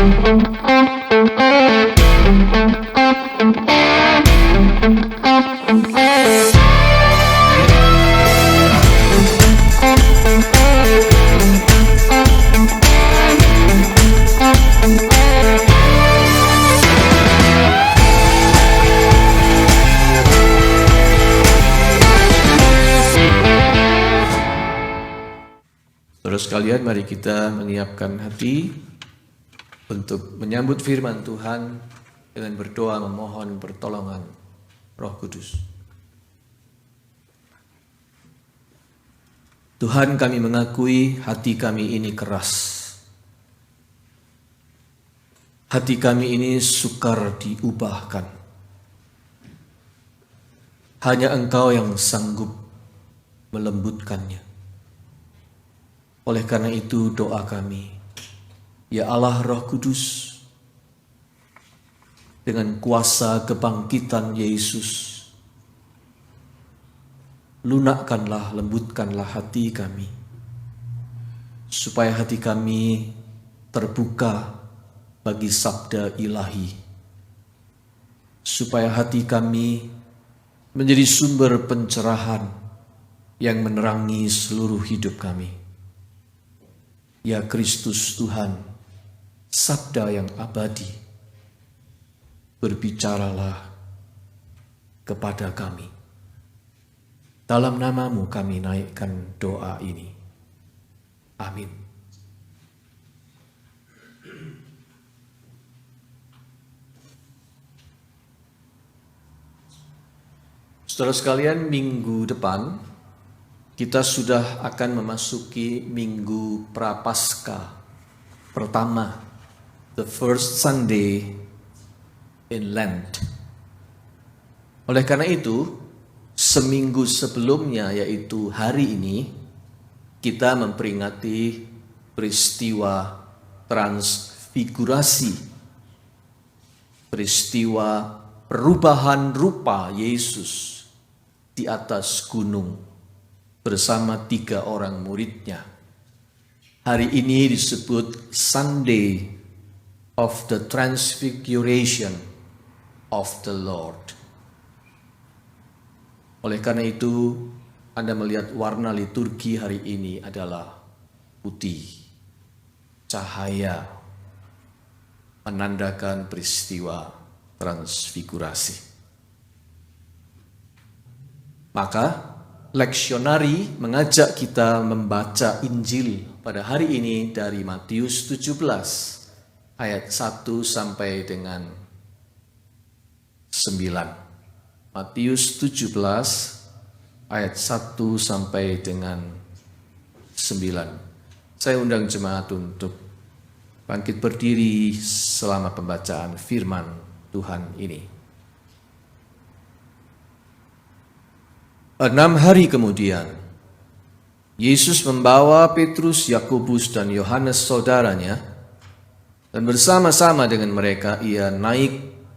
Saudara sekalian, mari kita menyiapkan hati untuk menyambut firman Tuhan dengan berdoa memohon pertolongan Roh Kudus. Tuhan, kami mengakui hati kami ini keras. Hati kami ini sukar diubahkan. Hanya Engkau yang sanggup melembutkannya. Oleh karena itu doa kami, ya Allah Roh Kudus, dengan kuasa kebangkitan Yesus, lunakkanlah, lembutkanlah hati kami, supaya hati kami terbuka bagi sabda ilahi, supaya hati kami menjadi sumber pencerahan yang menerangi seluruh hidup kami. Ya Kristus Tuhan, sabda yang abadi, berbicaralah kepada kami. Dalam nama-Mu kami naikkan doa ini. Amin. Saudara sekalian, minggu depan kita sudah akan memasuki minggu Prapaskah pertama, the first Sunday in Lent. Oleh karena itu, seminggu sebelumnya, yaitu hari ini, kita memperingati peristiwa transfigurasi, peristiwa perubahan rupa Yesus di atas gunung bersama 3 orang muridnya. Hari ini disebut Sunday of the Transfiguration of the Lord. Oleh karena itu, Anda melihat warna liturgi hari ini adalah putih, cahaya, menandakan peristiwa transfigurasi. Maka, leksionari mengajak kita membaca Injil pada hari ini dari Matius 17 ayat 1 sampai dengan 9. Matius 17 ayat 1 sampai dengan 9. Saya undang jemaat untuk bangkit berdiri selama pembacaan firman Tuhan ini. 6 hari kemudian, Yesus membawa Petrus, Yakobus, dan Yohanes saudaranya, dan bersama-sama dengan mereka ia naik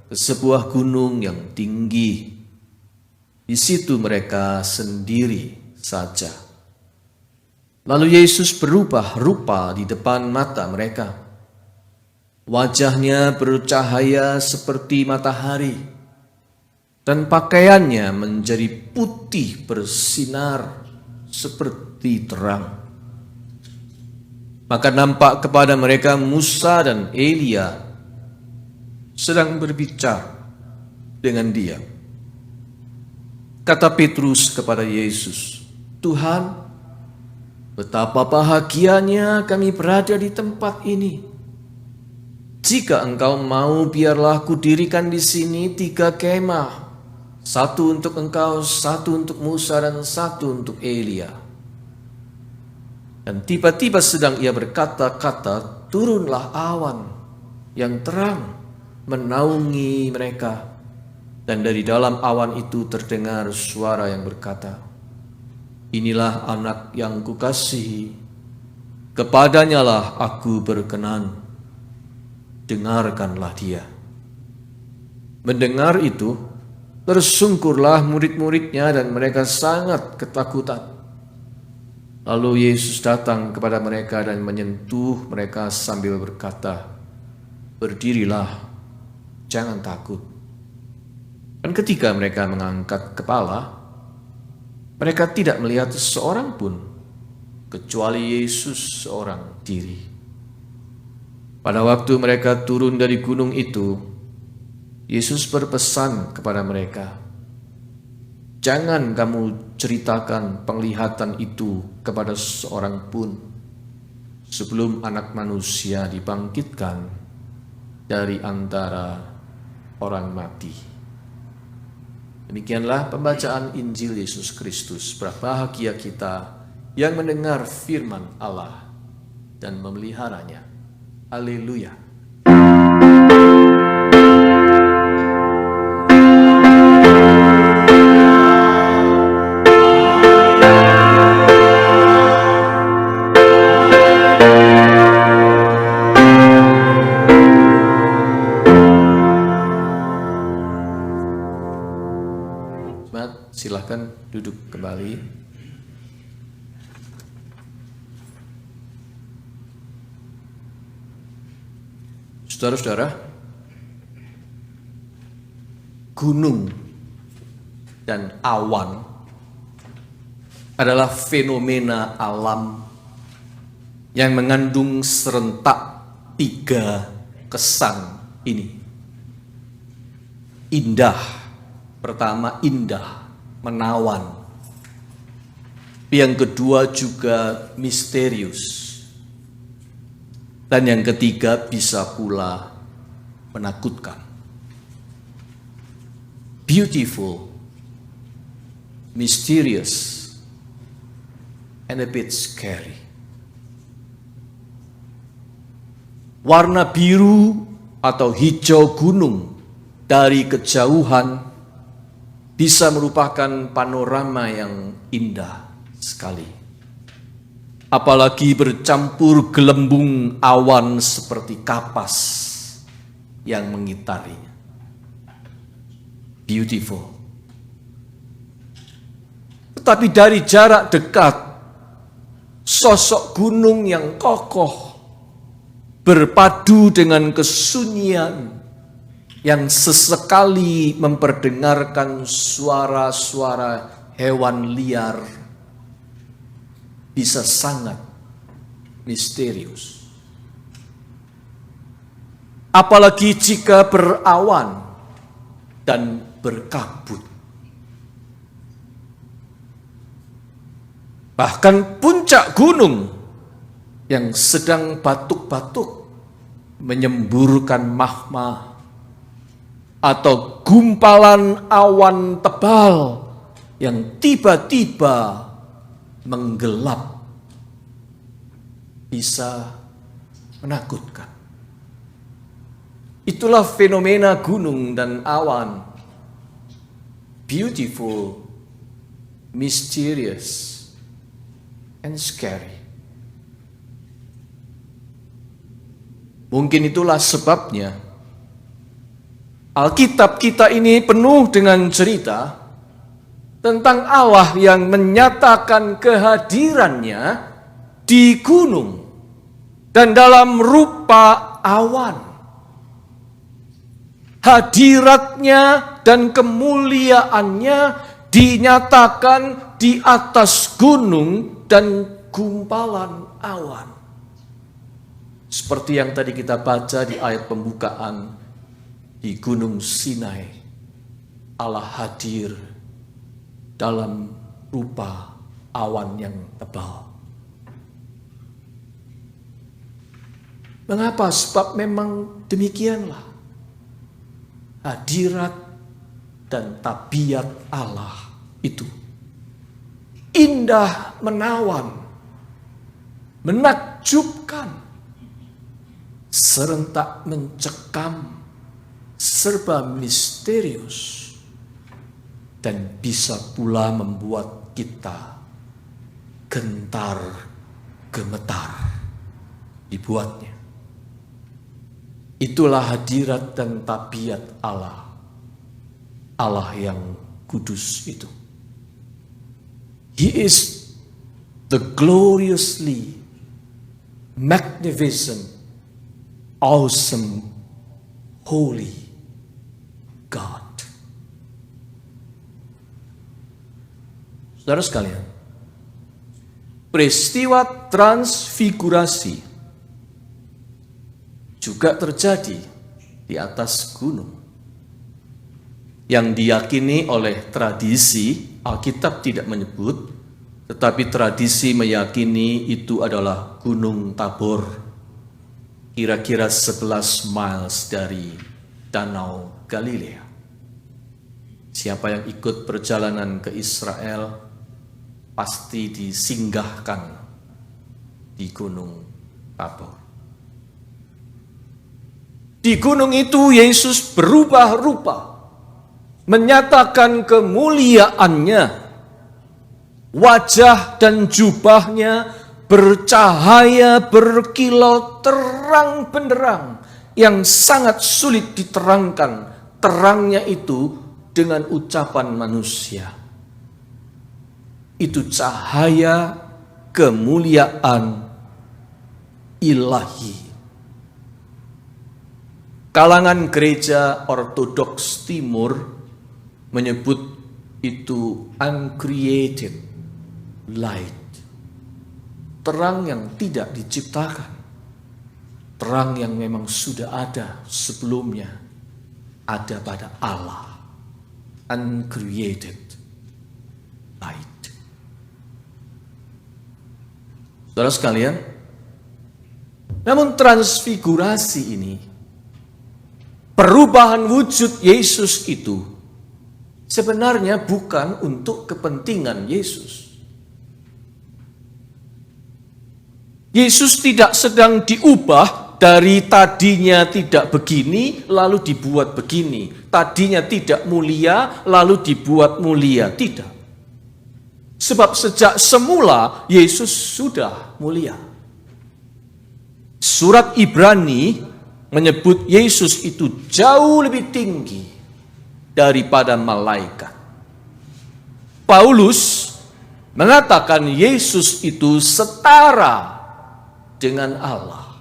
ke sebuah gunung yang tinggi. Di situ mereka sendiri saja. Lalu Yesus berubah rupa di depan mata mereka. Wajahnya bercahaya seperti matahari, dan pakaiannya menjadi putih bersinar seperti terang. Maka nampak kepada mereka Musa dan Elia sedang berbicara dengan dia. Kata Petrus kepada Yesus, "Tuhan, betapa bahagianya kami berada di tempat ini. Jika Engkau mau, biarlah kudirikan di sini 3 kemah. 1 untuk Engkau, 1 untuk Musa, dan 1 untuk Elia." Dan tiba-tiba sedang ia berkata-kata, turunlah awan yang terang menaungi mereka. Dan dari dalam awan itu terdengar suara yang berkata, "Inilah anak yang kukasihi, kepadanya lah aku berkenan, dengarkanlah dia." Mendengar itu, tersungkurlah murid-muridnya dan mereka sangat ketakutan. Lalu Yesus datang kepada mereka dan menyentuh mereka sambil berkata, berdirilah, jangan takut. Dan ketika mereka mengangkat kepala, mereka tidak melihat seorang pun, kecuali Yesus seorang diri. Pada waktu mereka turun dari gunung itu, Yesus berpesan kepada mereka, "Jangan kamu ceritakan penglihatan itu kepada seorang pun, sebelum Anak Manusia dibangkitkan dari antara orang mati." Demikianlah pembacaan Injil Yesus Kristus. Berbahagia kita yang mendengar firman Allah dan memeliharanya. Haleluya. Silahkan duduk kembali. Saudara-saudara, gunung dan awan adalah fenomena alam yang mengandung serentak 3 kesan ini. Indah, pertama indah, menawan. Yang kedua juga misterius. Dan yang ketiga bisa pula menakutkan. Beautiful, mysterious, and a bit scary. Warna biru atau hijau gunung dari kejauhan bisa merupakan panorama yang indah sekali. Apalagi bercampur gelembung awan seperti kapas yang mengitarinya. Beautiful. Tetapi dari jarak dekat, sosok gunung yang kokoh berpadu dengan kesunyian yang sesekali memperdengarkan suara-suara hewan liar bisa sangat misterius. Apalagi jika berawan dan berkabut. Bahkan puncak gunung yang sedang batuk-batuk menyemburkan magma atau gumpalan awan tebal yang tiba-tiba menggelap bisa menakutkan. Itulah fenomena gunung dan awan. Beautiful, mysterious, and scary. Mungkin itulah sebabnya Alkitab kita ini penuh dengan cerita tentang Allah yang menyatakan kehadirannya di gunung dan dalam rupa awan. Hadiratnya dan kemuliaannya dinyatakan di atas gunung dan gumpalan awan. Seperti yang tadi kita baca di ayat pembukaan, di Gunung Sinai, Allah hadir dalam rupa awan yang tebal. Mengapa? Sebab memang demikianlah hadirat dan tabiat Allah itu. Indah, menawan, menakjubkan, serentak mencekam, serba misterius, dan bisa pula membuat kita gentar, gemetar dibuatnya. Itulah hadirat dan tabiat Allah, Allah yang kudus itu. He is the gloriously magnificent, awesome holy God. Saudara sekalian, peristiwa transfigurasi juga terjadi di atas gunung. Yang diyakini oleh tradisi, Alkitab tidak menyebut, tetapi tradisi meyakini itu adalah Gunung Tabor, kira-kira 11 miles dari Danau Galilea. Siapa yang ikut perjalanan ke Israel pasti disinggahkan di Gunung Tabor. Di gunung itu Yesus berubah rupa, menyatakan kemuliaannya. Wajah dan jubahnya bercahaya, berkilau terang benderang, yang sangat sulit diterangkan terangnya itu dengan ucapan manusia. Itu cahaya kemuliaan ilahi. Kalangan gereja Ortodoks Timur menyebut itu uncreated light. Terang yang tidak diciptakan. Terang yang memang sudah ada sebelumnya. Ada pada Allah. Uncreated light. Saudara sekalian, namun transfigurasi ini, perubahan wujud Yesus itu sebenarnya bukan untuk kepentingan Yesus. Yesus tidak sedang diubah dari tadinya tidak begini lalu dibuat begini. Tadinya tidak mulia lalu dibuat mulia. Tidak. Sebab sejak semula Yesus sudah mulia. Surat Ibrani menyebut Yesus itu jauh lebih tinggi daripada malaikat. Paulus mengatakan Yesus itu setara dengan Allah.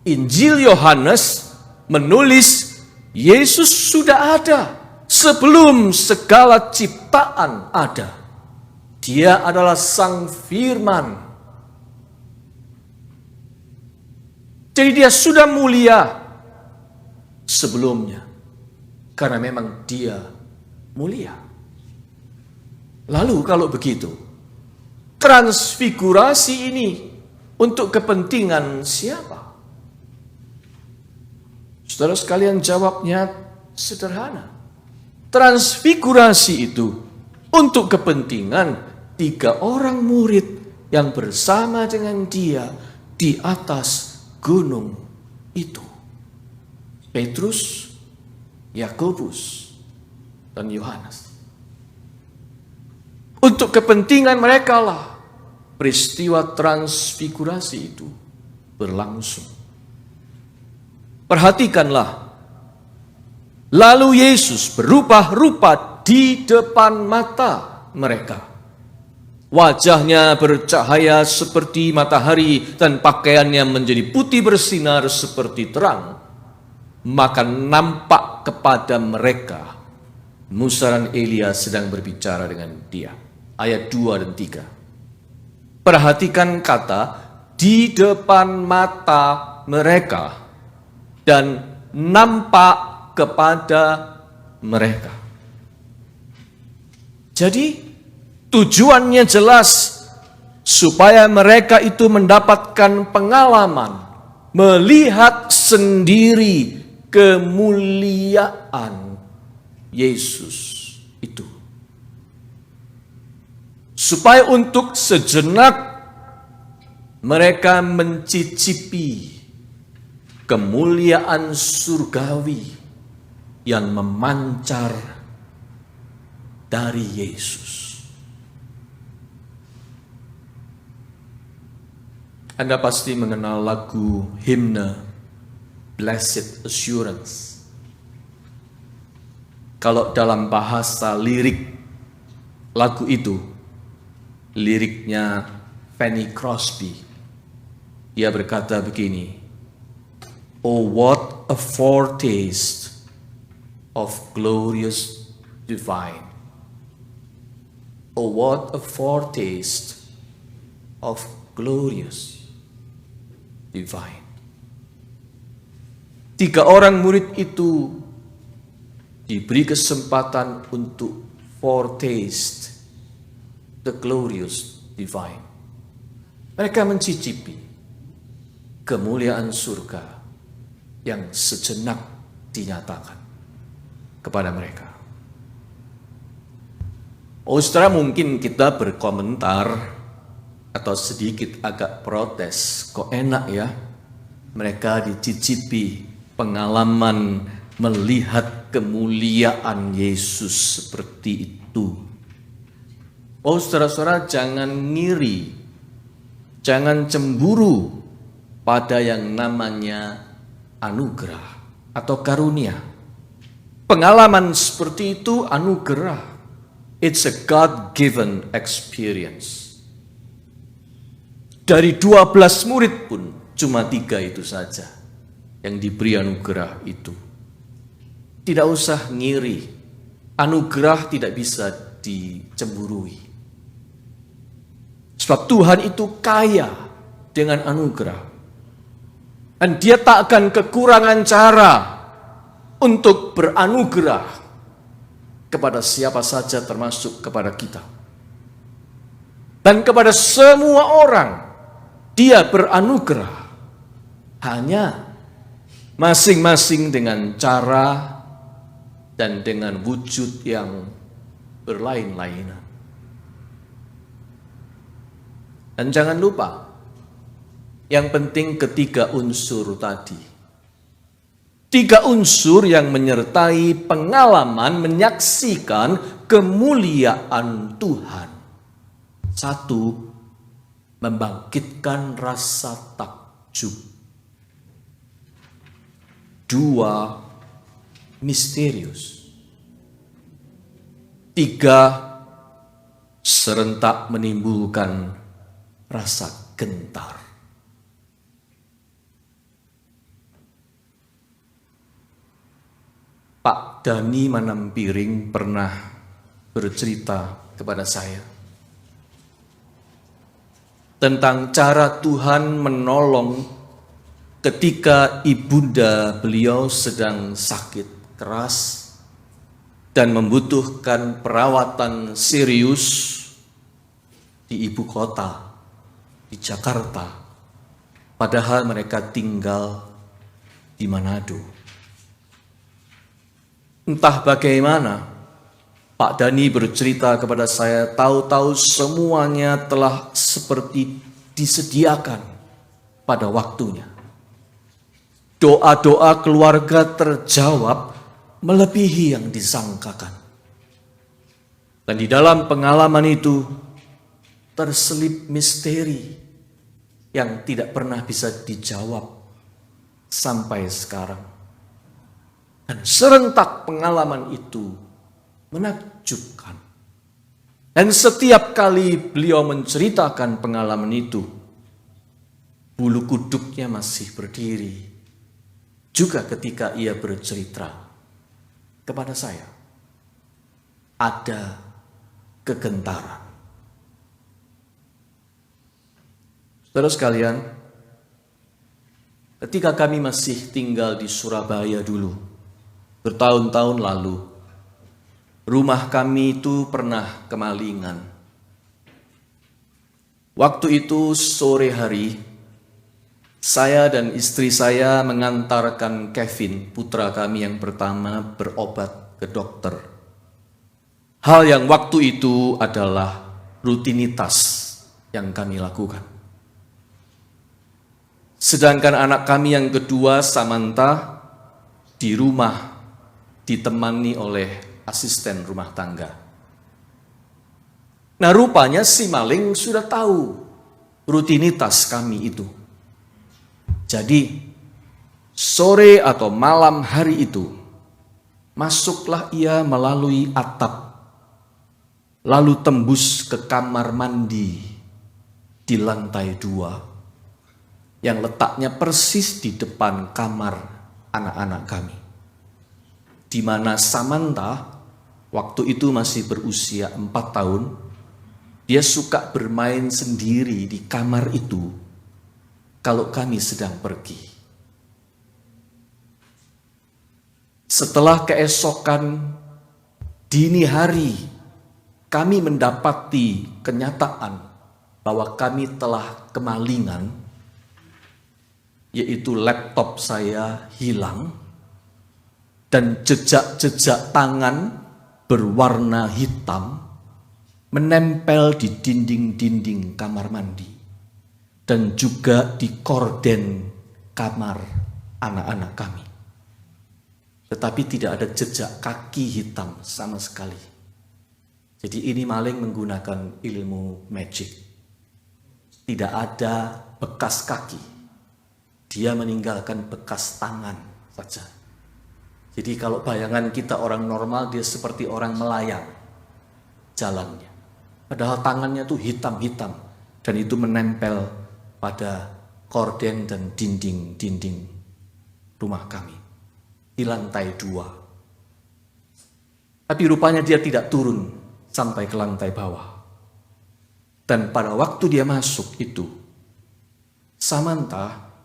Injil Yohanes menulis Yesus sudah ada sebelum segala ciptaan ada. Dia adalah Sang Firman. Jadi dia sudah mulia sebelumnya. Karena memang dia mulia. Lalu kalau begitu, transfigurasi ini untuk kepentingan siapa? Saudara sekalian, jawabnya sederhana. Transfigurasi itu untuk kepentingan 3 orang murid yang bersama dengan dia di atas gunung itu. Petrus, Yakobus, dan Yohanes. Untuk kepentingan mereka lah peristiwa transfigurasi itu berlangsung. Perhatikanlah. Lalu Yesus berubah rupa di depan mata mereka. Wajahnya bercahaya seperti matahari dan pakaiannya menjadi putih bersinar seperti terang. Maka nampak kepada mereka Musa dan Elia sedang berbicara dengan dia. Ayat 2 dan 3. Perhatikan kata di depan mata mereka dan nampak kepada mereka. Jadi tujuannya jelas supaya mereka itu mendapatkan pengalaman, melihat sendiri kemuliaan Yesus itu. Supaya untuk sejenak mereka mencicipi kemuliaan surgawi yang memancar dari Yesus. Anda pasti mengenal lagu himne Blessed Assurance. Kalau dalam bahasa lirik lagu itu, liriknya Fanny Crosby. Dia berkata begini, "Oh, what a foretaste of glorious divine. Oh, what a foretaste of glorious divine. 3 orang murid itu diberi kesempatan untuk foretaste the glorious divine. Mereka mencicipi kemuliaan surga yang sejenak dinyatakan kepada mereka. Oh, saudara, mungkin kita berkomentar atau sedikit agak protes. Kok enak ya mereka dicicipi pengalaman melihat kemuliaan Yesus seperti itu. Oh, saudara-saudara, jangan ngiri, jangan cemburu pada yang namanya anugerah atau karunia. Pengalaman seperti itu anugerah. It's a God-given experience. Dari 12 murid pun cuma 3 itu saja yang diberi anugerah itu. Tidak usah ngiri, anugerah tidak bisa dicemburui. Sebab Tuhan itu kaya dengan anugerah. Dan Dia tak akan kekurangan cara untuk beranugerah kepada siapa saja, termasuk kepada kita. Dan kepada semua orang Dia beranugerah, hanya masing-masing dengan cara dan dengan wujud yang berlain-lainan. Dan jangan lupa, yang penting ketiga unsur tadi. 3 unsur yang menyertai pengalaman menyaksikan kemuliaan Tuhan. 1, membangkitkan rasa takjub. 2, misterius. 3, serentak menimbulkan rasa gentar. Pak Dani Manampiring pernah bercerita kepada saya tentang cara Tuhan menolong ketika ibunda beliau sedang sakit keras dan membutuhkan perawatan serius di ibu kota, di Jakarta, padahal mereka tinggal di Manado. Entah bagaimana, Pak Dani bercerita kepada saya, tahu-tahu semuanya telah seperti disediakan pada waktunya. Doa-doa keluarga terjawab melebihi yang disangkakan. Dan di dalam pengalaman itu terselip misteri yang tidak pernah bisa dijawab sampai sekarang. Dan serentak pengalaman itu menakjubkan. Dan setiap kali beliau menceritakan pengalaman itu, bulu kuduknya masih berdiri. Juga ketika ia bercerita kepada saya, ada kegentaran. Saudara sekalian, ketika kami masih tinggal di Surabaya dulu, bertahun-tahun lalu, rumah kami itu pernah kemalingan. Waktu itu sore hari, saya dan istri saya mengantarkan Kevin, putra kami yang pertama, berobat ke dokter. Hal yang waktu itu adalah rutinitas yang kami lakukan. Sedangkan anak kami yang kedua, Samantha, di rumah ditemani oleh asisten rumah tangga. Nah, rupanya si maling sudah tahu rutinitas kami itu. Jadi, sore atau malam hari itu, masuklah ia melalui atap, lalu tembus ke kamar mandi di lantai 2, yang letaknya persis di depan kamar anak-anak kami. Di mana Samantha waktu itu masih berusia 4 tahun, dia suka bermain sendiri di kamar itu kalau kami sedang pergi. Setelah keesokan dini hari, kami mendapati kenyataan bahwa kami telah kemalingan, yaitu laptop saya hilang dan jejak-jejak tangan berwarna hitam menempel di dinding-dinding kamar mandi dan juga di korden kamar anak-anak kami. Tetapi tidak ada jejak kaki hitam sama sekali. Jadi ini maling menggunakan ilmu magic. Tidak ada bekas kaki. Dia meninggalkan bekas tangan saja. Jadi kalau bayangan kita orang normal, dia seperti orang melayang jalannya. Padahal tangannya tuh hitam-hitam. Dan itu menempel pada korden dan dinding-dinding rumah kami. Di lantai 2. Tapi rupanya dia tidak turun sampai ke lantai bawah. Dan pada waktu dia masuk itu, Samantha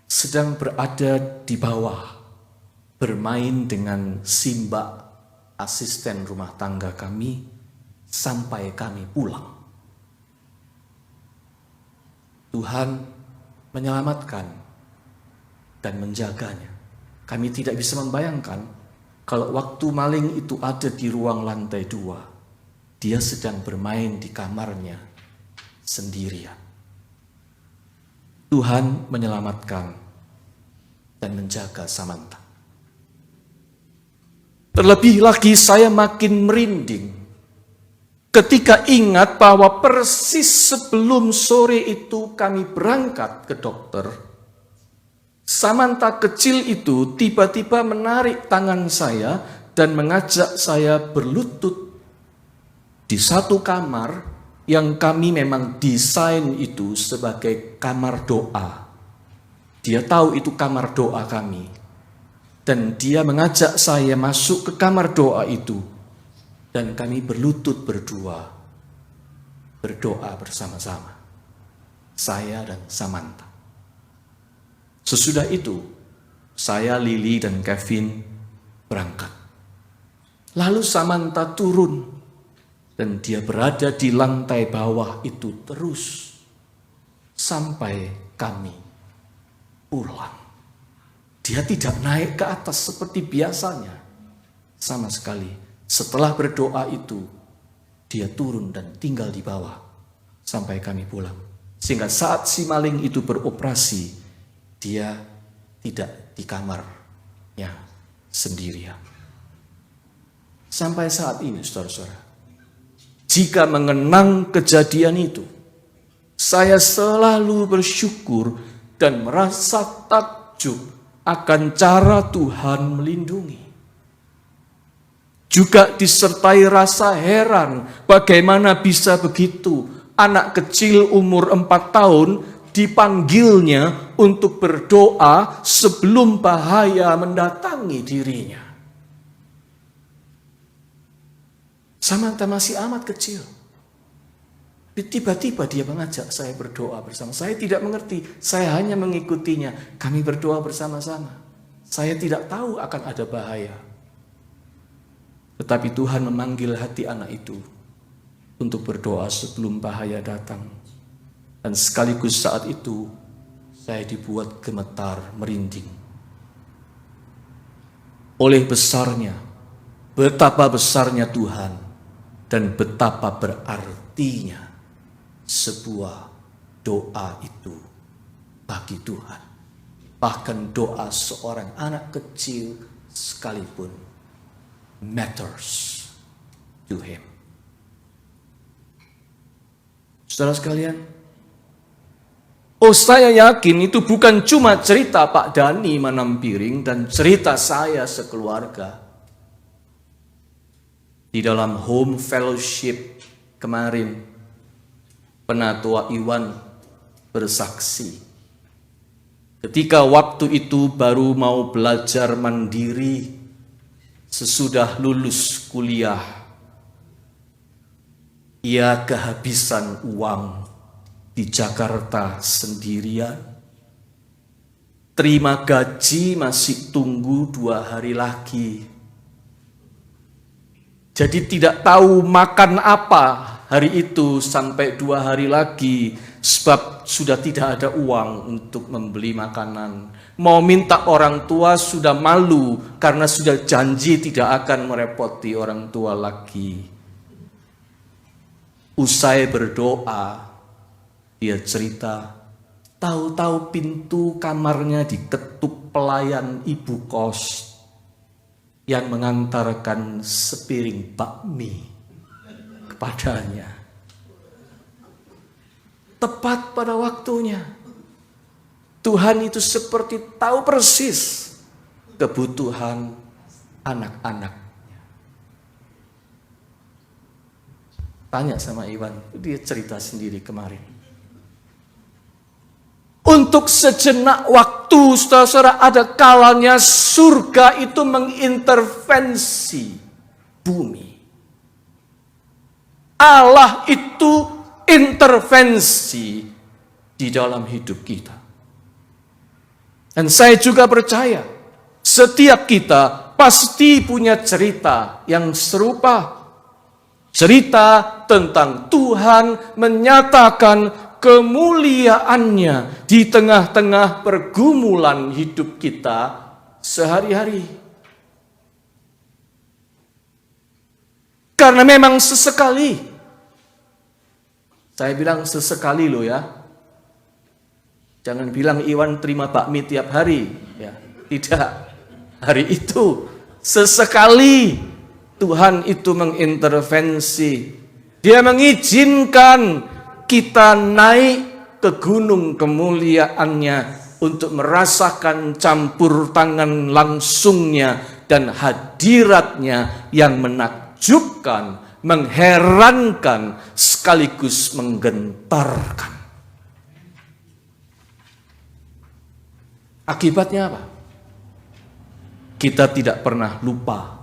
sedang berada di bawah, bermain dengan Simba, asisten rumah tangga kami, sampai kami pulang. Tuhan menyelamatkan dan menjaganya. Kami tidak bisa membayangkan kalau waktu maling itu ada di ruang lantai 2, dia sedang bermain di kamarnya sendirian. Tuhan menyelamatkan dan menjaga Samantha. Terlebih lagi saya makin merinding ketika ingat bahwa persis sebelum sore itu kami berangkat ke dokter, Samantha kecil itu tiba-tiba menarik tangan saya dan mengajak saya berlutut di satu kamar yang kami memang desain itu sebagai kamar doa. Dia tahu itu kamar doa kami. Dan dia mengajak saya masuk ke kamar doa itu. Dan kami berlutut berdua, berdoa bersama-sama. Saya dan Samantha. Sesudah itu, saya, Lily, dan Kevin berangkat. Lalu Samantha turun, dan dia berada di lantai bawah itu terus, sampai kami pulang. Dia tidak naik ke atas seperti biasanya, sama sekali. Setelah berdoa itu, dia turun dan tinggal di bawah, sampai kami pulang. Sehingga saat si maling itu beroperasi, dia tidak di kamarnya sendirian. Sampai saat ini, saudara-saudara, jika mengenang kejadian itu, saya selalu bersyukur dan merasa takjub akan cara Tuhan melindungi. Juga disertai rasa heran bagaimana bisa begitu anak kecil umur 4 tahun dipanggilnya untuk berdoa sebelum bahaya mendatangi dirinya. Samantha masih amat kecil. Tiba-tiba dia mengajak saya berdoa bersama. Saya tidak mengerti, saya hanya mengikutinya. Kami berdoa bersama-sama. Saya tidak tahu akan ada bahaya. Tetapi Tuhan memanggil hati anak itu untuk berdoa sebelum bahaya datang. Dan sekaligus saat itu, saya dibuat gemetar, merinding. Oleh besarnya, betapa besarnya Tuhan, dan betapa berartinya sebuah doa itu bagi Tuhan. Bahkan doa seorang anak kecil sekalipun matters to him. Saudara sekalian, saya yakin itu bukan cuma cerita Pak Dani Manampiring dan cerita saya sekeluarga. Di dalam home fellowship kemarin, Penatua Iwan bersaksi Ketika waktu itu baru mau belajar mandiri sesudah lulus kuliah, ia kehabisan uang di Jakarta sendirian. Terima gaji masih tunggu 2 hari lagi. Jadi tidak tahu makan apa hari itu sampai 2 hari lagi, sebab sudah tidak ada uang untuk membeli makanan. Mau minta orang tua sudah malu karena sudah janji tidak akan merepoti orang tua lagi. Usai berdoa, dia cerita, tahu-tahu pintu kamarnya diketuk pelayan ibu kos yang mengantarkan sepiring bakmi kepadanya. Tepat pada waktunya. Tuhan itu seperti tahu persis kebutuhan anak-anaknya. Tanya sama Iwan, dia cerita sendiri kemarin. Untuk sejenak waktu, saudara-saudara, ada kalanya surga itu mengintervensi bumi. Allah itu intervensi di dalam hidup kita. Dan saya juga percaya, setiap kita pasti punya cerita yang serupa. Cerita tentang Tuhan menyatakan kemuliaannya di tengah-tengah pergumulan hidup kita sehari-hari. Karena memang sesekali, saya bilang sesekali loh ya. Jangan bilang Iwan terima bakmi tiap hari, ya. Tidak. Hari itu sesekali Tuhan itu mengintervensi. Dia mengizinkan kita naik ke gunung kemuliaannya untuk merasakan campur tangan langsungnya dan hadiratnya yang menakjubkan, mengherankan, sekaligus menggentarkan. Akibatnya apa? Kita tidak pernah lupa.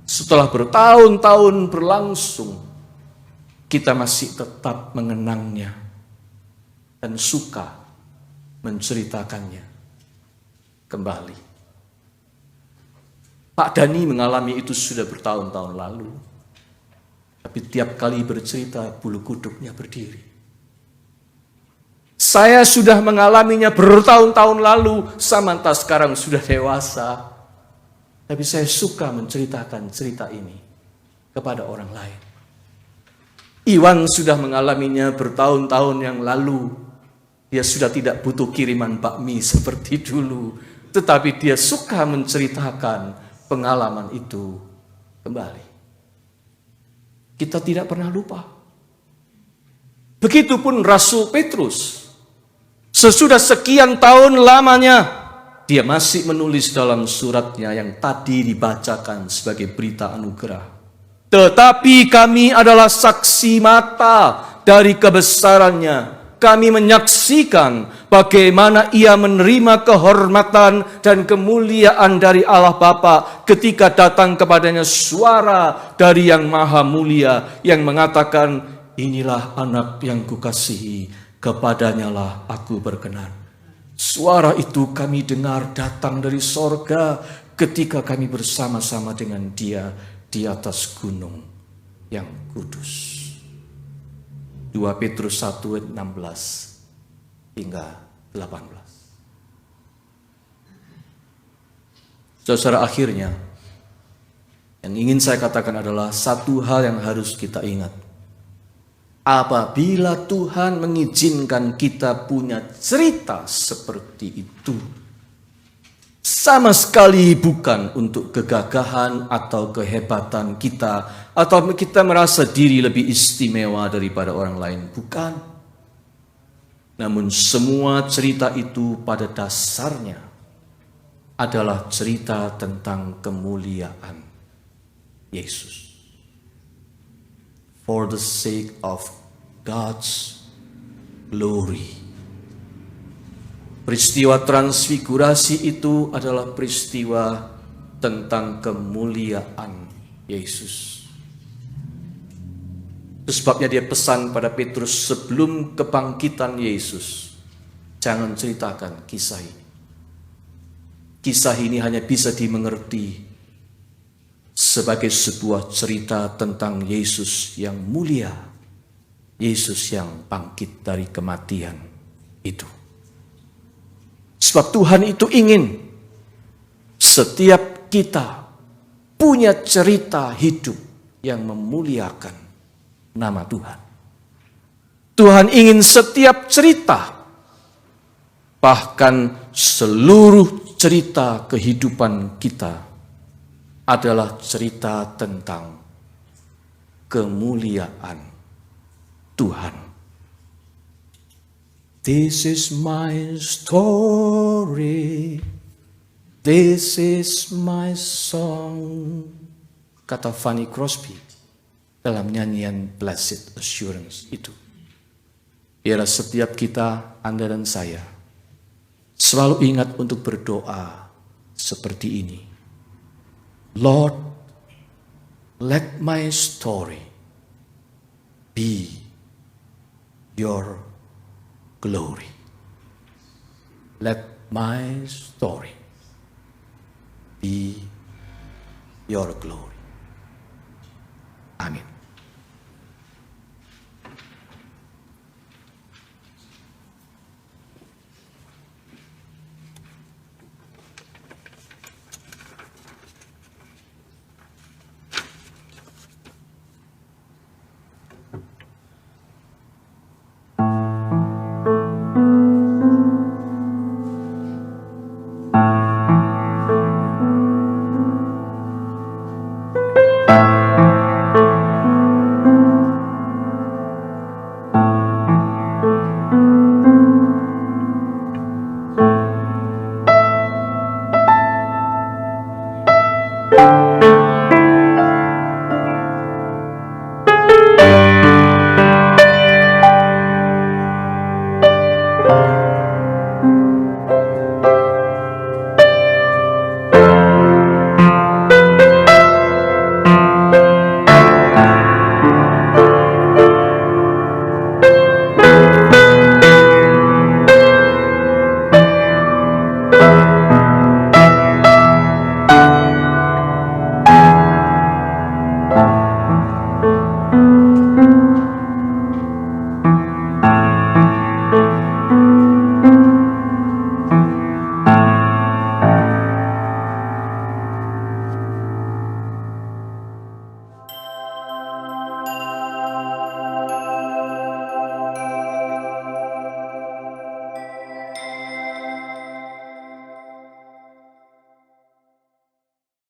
Setelah bertahun-tahun berlangsung, kita masih tetap mengenangnya dan suka menceritakannya kembali. Pak Dani mengalami itu sudah bertahun-tahun lalu. Tapi tiap kali bercerita, bulu kuduknya berdiri. Saya sudah mengalaminya bertahun-tahun lalu, samanta sekarang sudah dewasa. Tapi saya suka menceritakan cerita ini kepada orang lain. Iwan sudah mengalaminya bertahun-tahun yang lalu. Dia sudah tidak butuh kiriman bakmi seperti dulu. Tetapi dia suka menceritakan pengalaman itu kembali. Kita tidak pernah lupa. Begitupun Rasul Petrus. Sesudah sekian tahun lamanya, dia masih menulis dalam suratnya yang tadi dibacakan sebagai berita anugerah. Tetapi kami adalah saksi mata dari kebesarannya. Kami menyaksikan bagaimana ia menerima kehormatan dan kemuliaan dari Allah Bapa ketika datang kepadanya suara dari Yang Maha Mulia yang mengatakan, inilah anak yang kukasihi, kepadanya lah aku berkenan. Suara itu kami dengar datang dari sorga ketika kami bersama-sama dengan dia di atas gunung yang kudus. 2 Petrus 1 ayat 16 hingga 18. Saudara, akhirnya yang ingin saya katakan adalah satu hal yang harus kita ingat. Apabila Tuhan mengizinkan kita punya cerita seperti itu, sama sekali bukan untuk kegagahan atau kehebatan kita, atau kita merasa diri lebih istimewa daripada orang lain. Bukan. Namun semua cerita itu pada dasarnya adalah cerita tentang kemuliaan Yesus. For the sake of God's glory. Peristiwa transfigurasi itu adalah peristiwa tentang kemuliaan Yesus. Itu sebabnya dia pesan pada Petrus sebelum kebangkitan Yesus, jangan ceritakan kisah ini. Kisah ini hanya bisa dimengerti sebagai sebuah cerita tentang Yesus yang mulia, Yesus yang bangkit dari kematian itu. Sebab Tuhan itu ingin setiap kita punya cerita hidup yang memuliakan nama Tuhan. Tuhan ingin setiap cerita, bahkan seluruh cerita kehidupan kita adalah cerita tentang kemuliaan Tuhan. This is my story, this is my song, kata Fanny Crosby dalam nyanyian Blessed Assurance itu. Biarlah setiap kita, Anda dan saya, selalu ingat untuk berdoa seperti ini. Lord, let my story be your glory. Let my story be your glory.